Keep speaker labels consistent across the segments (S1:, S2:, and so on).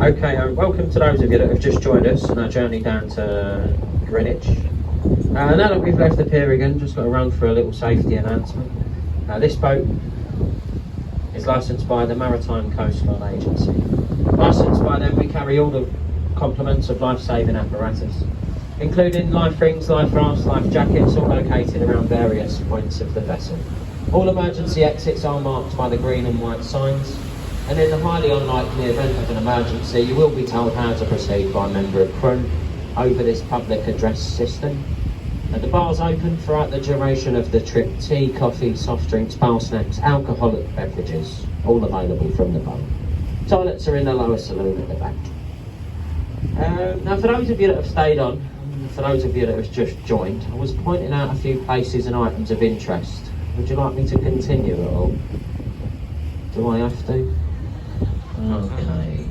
S1: Okay, welcome to those of you that have just joined us on our journey down to Greenwich. Now that we've left the pier again, just got to run for a little safety announcement. This boat is licensed by the Maritime Coastline Agency. Licensed by them, we carry all the complements of life-saving apparatus, including life rings, life rafts, life jackets, all located around various points of the vessel. All emergency exits are marked by the green and white signs, and in the highly unlikely event of an emergency, you will be told how to proceed by a member of crew over this public address system. The bar's open throughout the duration of the trip. Tea, coffee, soft drinks, bar snacks, alcoholic beverages, all available from the boat. Toilets are in the lower saloon at the back. Now for those of you that have stayed on, for those of you that have just joined, I was pointing out a few places and items of interest. Would you like me to continue at all? Do I have to? Okay.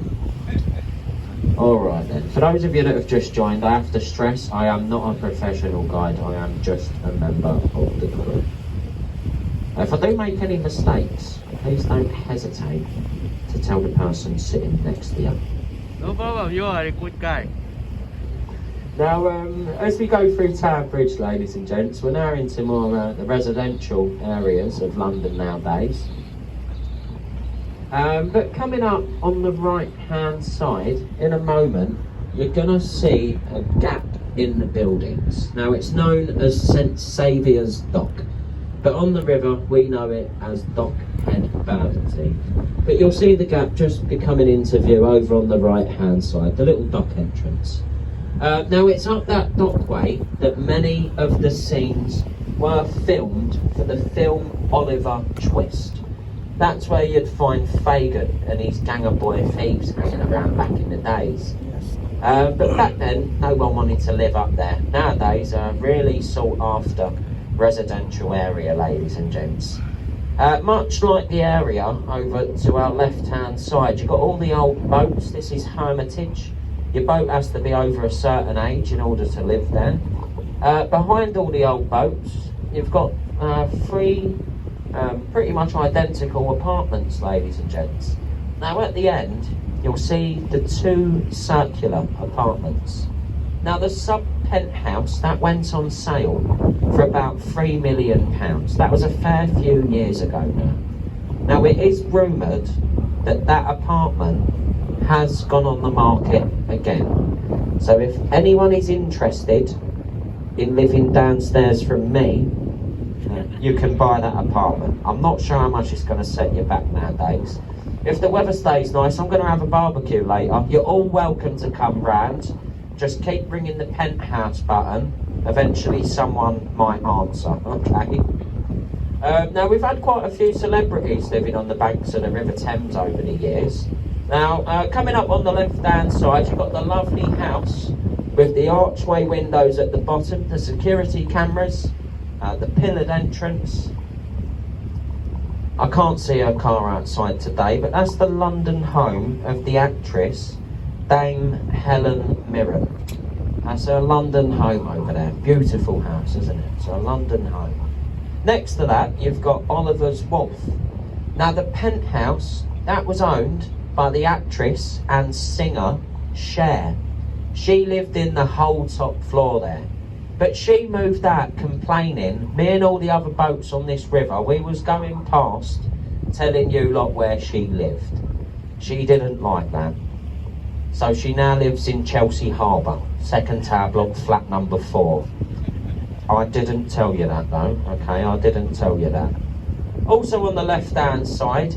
S1: Alright then, for those of you that have just joined, I have to stress I am not a professional guide, I am just a member of the crew. If I do make any mistakes, please don't hesitate to tell the person sitting next to you.
S2: No problem, you are a good guy.
S1: Now, as we go through Tower Bridge, ladies and gents, we're now into more the residential areas of London nowadays. But coming up on the right hand side, in a moment, you're going to see a gap in the buildings. Now it's known as St Saviour's Dock, but on the river we know it as Dock Head Bermondsey. But you'll see the gap just be coming into view over on the right hand side, the little dock entrance. Now it's up that dockway that many of the scenes were filmed for the film Oliver Twist. That's where you'd find Fagin and his gang of boy thieves hanging around back in the days. But back then, no one wanted to live up there. Nowadays, a really sought after residential area, ladies and gents. Much like the area over to our left hand side, you've got all the old boats. This is Hermitage. Your boat has to be over a certain age in order to live there. Behind all the old boats, you've got three pretty much identical apartments, ladies and gents. Now at the end, you'll see the two circular apartments. Now the sub-penthouse, that went on sale for about £3 million. That was a fair few years ago now. Now it is rumoured that that apartment has gone on the market again. So if anyone is interested in living downstairs from me, you can buy that apartment. I'm not sure how much it's going to set you back nowadays. If the weather stays nice, I'm going to have a barbecue later. You're all welcome to come round. Just keep ringing the penthouse button. Eventually someone might answer, okay? Now we've had quite a few celebrities living on the banks of the River Thames over the years. Now coming up on the left hand side, you've got the lovely house with the archway windows at the bottom, the security cameras, the pillared entrance. I can't see her car outside today, but that's the London home of the actress Dame Helen Mirren. That's her London home over there. Beautiful house, isn't it? It's a London home. Next to that, you've got Oliver's Wharf. Now the penthouse, that was owned by the actress and singer Cher. She lived in the whole top floor there. But she moved out complaining. Me and all the other boats on this river, we was going past telling you lot where she lived. She didn't like that. So she now lives in Chelsea Harbour, second tower block, flat number 4. I didn't tell you that though, okay, I didn't tell you that. Also on the left hand side,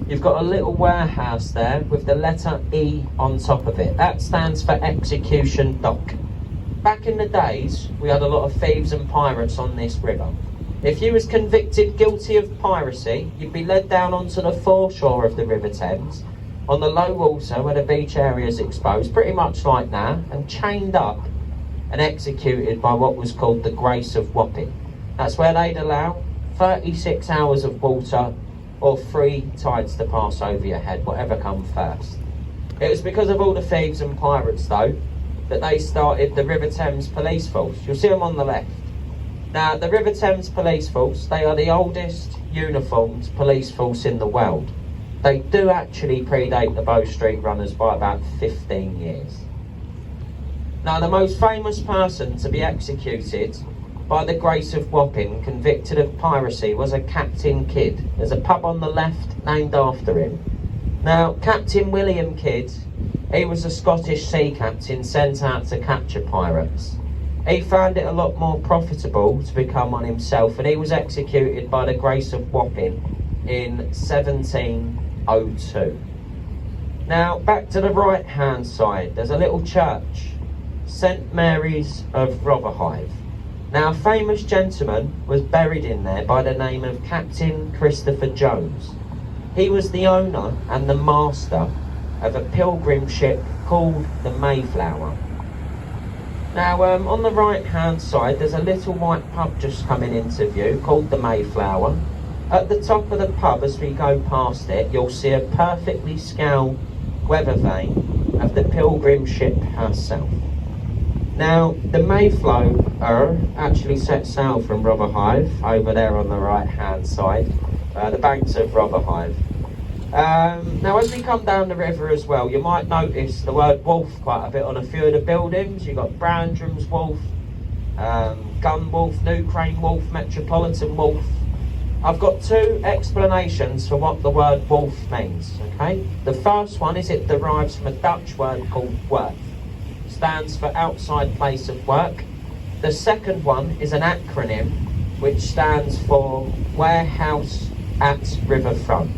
S1: you've got a little warehouse there with the letter E on top of it. That stands for Execution Dock. Back in the days, we had a lot of thieves and pirates on this river. If you was convicted guilty of piracy, you'd be led down onto the foreshore of the River Thames, on the low water where the beach area is exposed, pretty much like now, and chained up and executed by what was called the Grace of Wapping. That's where they'd allow 36 hours of water or 3 tides to pass over your head, whatever come first. It was because of all the thieves and pirates, though, that they started the River Thames Police Force. You'll see them on the left. Now, the River Thames Police Force, they are the oldest uniformed police force in the world. they do actually predate the Bow Street runners by about 15 years. Now, the most famous person to be executed by the Grace of Wapping, convicted of piracy, was a Captain Kidd. There's a pub on the left named after him. Now, Captain William Kidd, he was a Scottish sea captain sent out to capture pirates. He found it a lot more profitable to become one himself, and he was executed by the Grace of Wapping in 1702. Now, back to the right hand side, there's a little church, St Mary's of Rotherhithe. Now, a famous gentleman was buried in there by the name of Captain Christopher Jones. He was the owner and the master of a pilgrim ship called the Mayflower. Now, on the right hand side, there's a little white pub just coming into view called the Mayflower. At the top of the pub, as we go past it, you'll see a perfectly scaled weather vane of the pilgrim ship herself. Now, the Mayflower actually set sail from Rotherhithe, over there on the right hand side, the banks of Rotherhithe. Now, as we come down the river as well, you might notice the word wolf quite a bit on a few of the buildings. You've got Brandrum's Wolf, Gun Wolf, New Crane Wolf, Metropolitan Wolf. I've got two explanations for what the word wolf means, okay? The first one is it derives from a Dutch word called werf. Stands for outside place of work. The second one is an acronym which stands for warehouse at riverfront.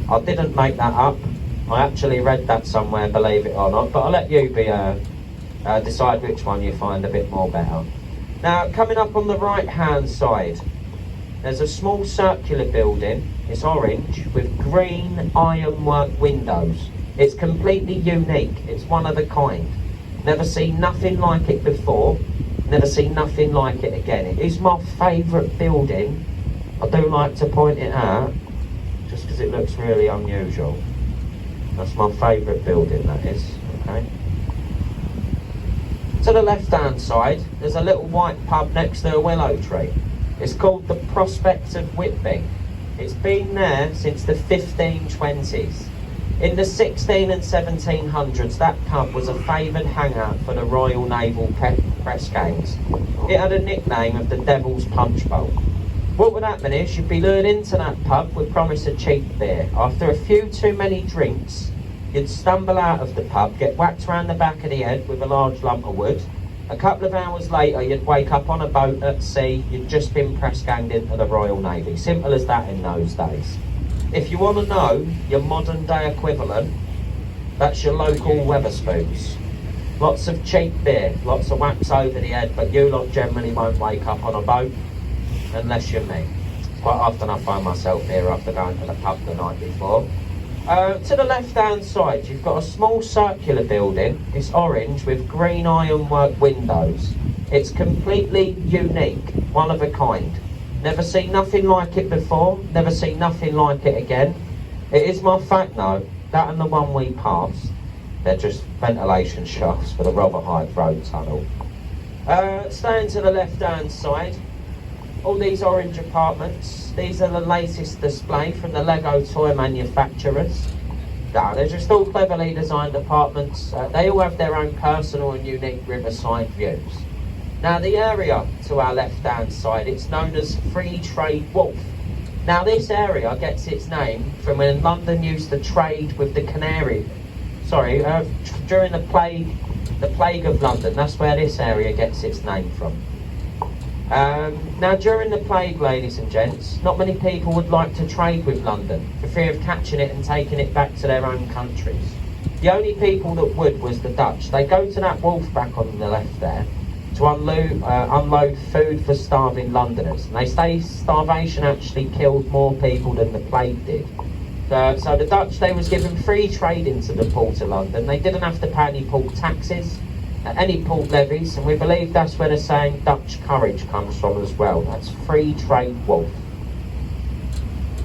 S1: I didn't make that up. I actually read that somewhere, believe it or not, but I'll let you decide which one you find a bit more better. Now, coming up on the right hand side, there's a small circular building. It's orange with green ironwork windows. It's completely unique. It's one of a kind. Never seen nothing like it before. Never seen nothing like it again. It is my favourite building. I do like to point it out just because it looks really unusual. That's my favourite building, that is. Okay. To the left hand side, there's a little white pub next to a willow tree. It's called the Prospect of Whitby. It's been there since the 1520s. In the 16 and 1700s, that pub was a favoured hangout for the Royal Naval press gangs. It had a nickname of the Devil's Punch Bowl. What would happen is you'd be lured into that pub with promise of cheap beer. After a few too many drinks, you'd stumble out of the pub, get whacked round the back of the head with a large lump of wood. A couple of hours later, you'd wake up on a boat at sea. You'd just been press ganged into the Royal Navy. Simple as that in those days. If you want to know your modern day equivalent, that's your local Wetherspoons. Lots of cheap beer, lots of wax over the head, but you lot generally won't wake up on a boat unless you're me. Quite often I find myself here after going to the pub the night before. To the left hand side, you've got a small circular building. It's orange with green ironwork windows. It's completely unique, one of a kind. Never seen nothing like it before, never seen nothing like it again. It is my fact though, that and the one we passed, they're just ventilation shafts for the Rotherhithe Road tunnel. Staying to the left hand side, all these orange apartments, these are the latest display from the Lego toy manufacturers. No, they're just all cleverly designed apartments. They all have their own personal and unique riverside views. Now, the area to our left-hand side, it's known as Free Trade Wharf. Now, this area gets its name from when London used to trade with the during the plague of London. That's where this area gets its name from. Now, during the plague, ladies and gents, not many people would like to trade with London for fear of catching it and taking it back to their own countries. The only people that would was the Dutch. They go to that wharf back on the left there to unload food for starving Londoners. And they say starvation actually killed more people than the plague did. So the Dutch, they was given free trade into the port of London. They didn't have to pay any port taxes, any port levies, and we believe that's where the saying Dutch courage comes from as well. That's Free Trade Wharf.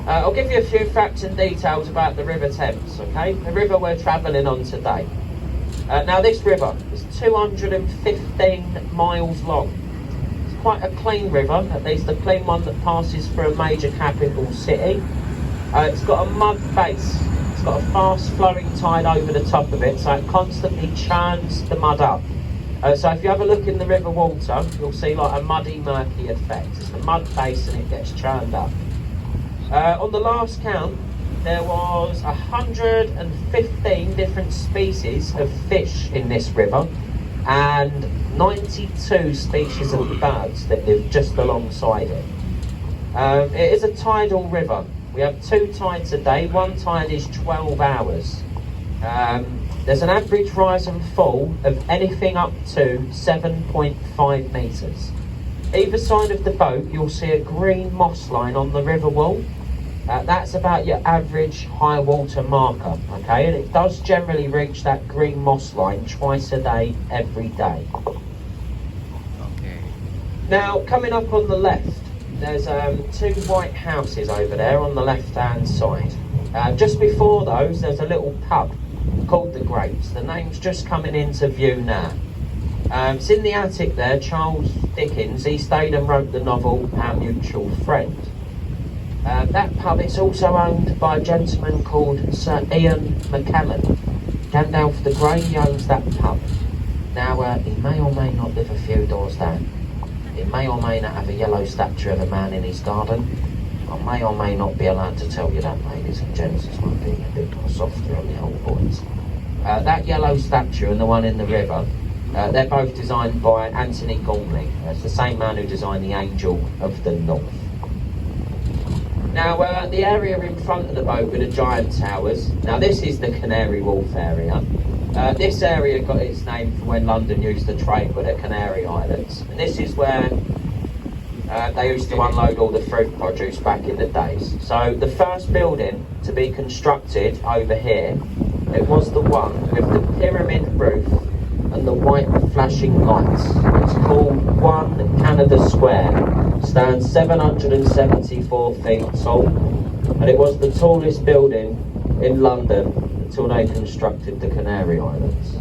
S1: I'll give you a few facts and details about the River Thames, okay? The river we're travelling on today. Now this river is 215 miles long. It's quite a clean river, at least a clean one that passes through a major capital city. It's got a mud base. It's got a fast flowing tide over the top of it, so it constantly churns the mud up. So if you have a look in the river water, you'll see like a muddy, murky effect. It's the mud base and it gets churned up. On the last count, there was 115 different species of fish in this river and 92 species of birds that live just alongside it. It is a tidal river. We have 2 tides a day. One tide is 12 hours. There's an average rise and fall of anything up to 7.5 metres. Either side of the boat, you'll see a green moss line on the river wall. That's about your average high water marker, okay? And it does generally reach that green moss line twice a day, every day.
S2: Okay.
S1: Now, coming up on the left, there's 2 white houses over there on the left-hand side. Just before those, there's a little pub called The Grapes. The name's just coming into view now. It's in the attic there. Charles Dickens, he stayed and wrote the novel Our Mutual Friend. That pub is also owned by a gentleman called Sir Ian McKellen. Gandalf the Grey, he owns that pub. Now, he may or may not live a few doors down. He may or may not have a yellow statue of a man in his garden. I may or may not be allowed to tell you that, ladies and gents. It's one being a bit more softer on the old boys. That yellow statue and the one in the river, they're both designed by Anthony Gormley. It's the same man who designed the Angel of the North. Now, the area in front of the boat with the giant towers, now this is the Canary Wharf area. This area got its name from when London used to trade with the Canary Islands. And this is where they used to unload all the fruit produce back in the days. So the first building to be constructed over here, it was the one with the pyramid roof and the white flashing lights. It's called 1 Canada Square. Stands 774 feet tall, and it was the tallest building in London until they constructed the Canary Islands.